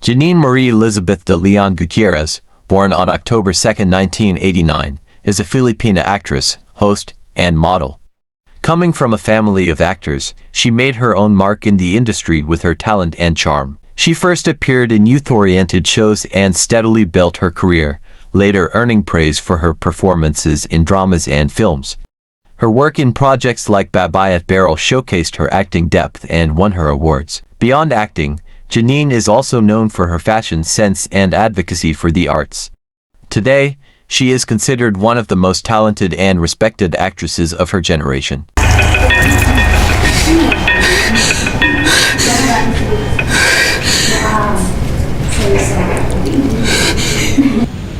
Janine Marie Elizabeth de Leon Gutierrez, born on October 2, 1989, is a Filipina actress, host, and model. Coming from a family of actors, she made her own mark in the industry with her talent and charm. She first appeared in youth-oriented shows and steadily built her career, later earning praise for her performances in dramas and films. Her work in projects like Babayat Barrel showcased her acting depth and won her awards. Beyond acting, Janine is also known for her fashion sense and advocacy for the arts. Today, she is considered one of the most talented and respected actresses of her generation.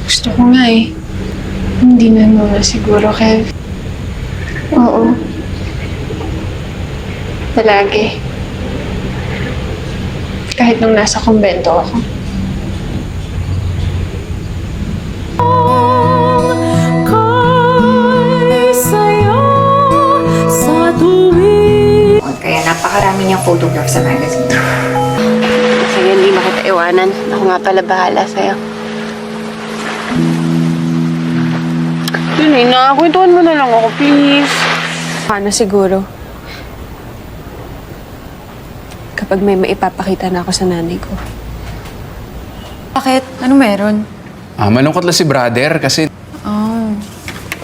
Gusto ko nga eh. Hindi na muna siguro, Kev. Oo. Palagi. Kahit nung nasa kumbento ako. Kaya napakarami niyang photograph sa magazine. Sige, hindi makita iwanan. Ako nga pala bahala sa'yo. Yun na, kwentuhan mo na lang ako, please. Paano siguro? Kapag may maipapakita na ako sa nanay ko. Bakit? Ano meron? Malungkot lang si brother kasi... Oh.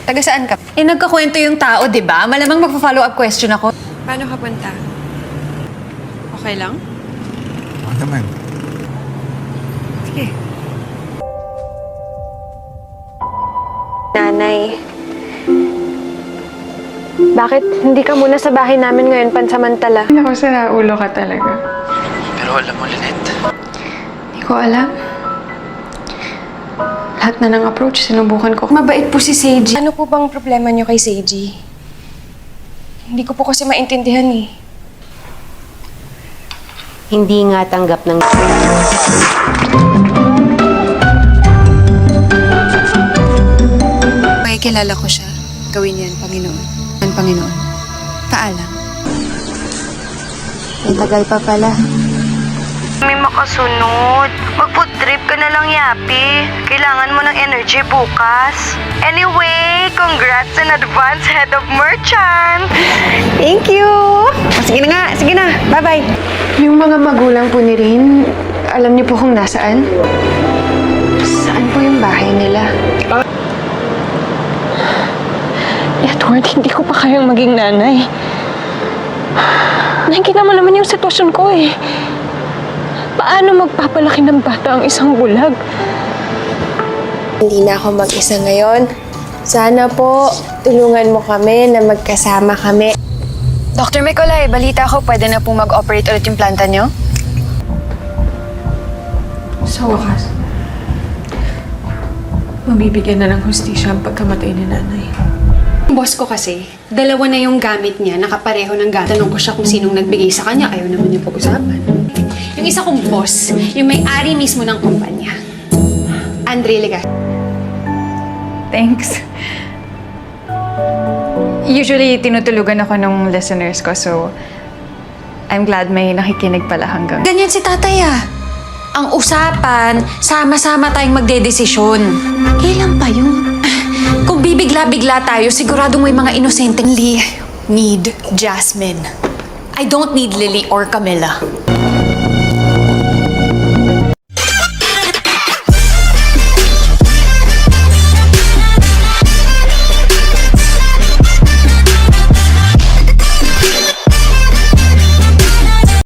Taga saan ka? Nagkakwento yung tao, di ba? Malamang magpa-follow up question ako. Paano ka punta? Okay lang? Oo naman. Sige. Nanay, bakit hindi ka muna sa bahay namin ngayon pansamantala? Naku, sira ulo ka talaga. Pero alam mo, Lynette, Hindi ko alam. Lahat na ng approach, sinubukan ko. Mabait po si Seiji. Ano po bang problema niyo kay Seiji? Hindi ko po kasi maintindihan eh. Hindi nga tanggap ng... May kilala ko siya. Gawin yan, Panginoon. Panginoon. Paalam. Matagal pa pala. May makasunod. Mag-food trip ka na lang, Yapi. Kailangan mo ng energy bukas. Anyway, congrats in advance, Head of Merchant! Thank you! Sige na nga, sige na. Bye-bye. Yung mga magulang po ni Rin, alam niyo po kung nasaan? Saan po yung bahay nila? Edward, hindi ko pa kayang maging nanay. Nakikita mo naman yung sitwasyon ko eh. Paano magpapalaki ng bata ang isang bulag? Hindi na ako mag-isa ngayon. Sana po, tulungan mo kami na magkasama kami. Dr. Micolay, balita ko, pwede na pong mag-operate ulit yung planta niyo? Sa wakas, mabibigyan na ng hustisya ang pagkamatay ni nanay. Boss ko kasi, dalawa na yung gamit niya, nakapareho ng gamit. Tanong ko siya kung sinong nagbigay sa kanya, ayaw naman niya pag-usapan. Yung isa kong boss, yung may-ari mismo ng kumpanya. Andre Legas. Thanks. Usually, tinutulugan ako ng listeners ko, so I'm glad may nakikinig pala hanggang... Ganyan si tatay ah. Ang usapan, sama-sama tayong magdedesisyon. Kailan pa yun? Kung bibigla-bigla tayo, siguradong may mga inosenteng Need Jasmine. I don't need Lily or Camilla.